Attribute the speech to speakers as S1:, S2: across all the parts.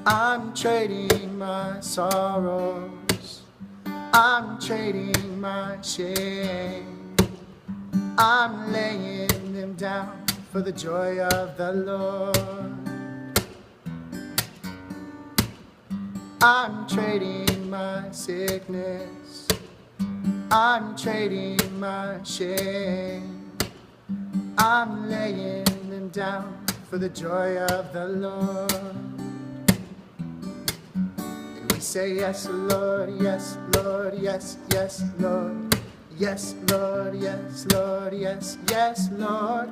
S1: I'm trading my sorrows, I'm trading my shame, I'm laying them down for the joy of the Lord. I'm trading my sickness, I'm trading my shame, I'm laying them down for the joy of the Lord. And we say yes, Lord, yes, Lord, yes, yes, Lord. Yes, Lord, yes, Lord, yes, yes, Lord.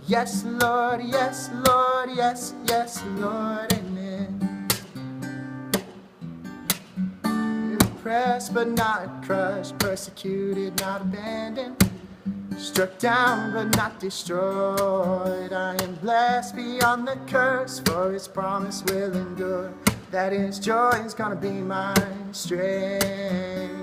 S1: Yes, Lord, yes, Lord, yes, yes, Lord, amen. Oppressed but not crushed, persecuted, not abandoned, struck down but not destroyed. I am blessed beyond the curse, for his promise will endure, that his joy is gonna be my strength.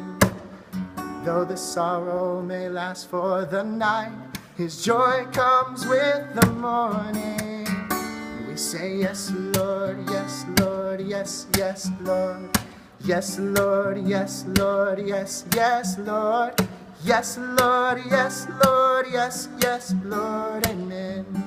S1: Though the sorrow may last for the night, his joy comes with the morning. We say yes, Lord, yes, Lord, yes, yes, Lord. Yes, Lord, yes, Lord, yes, yes, Lord. Yes, Lord, yes, Lord, yes, yes, Lord, amen.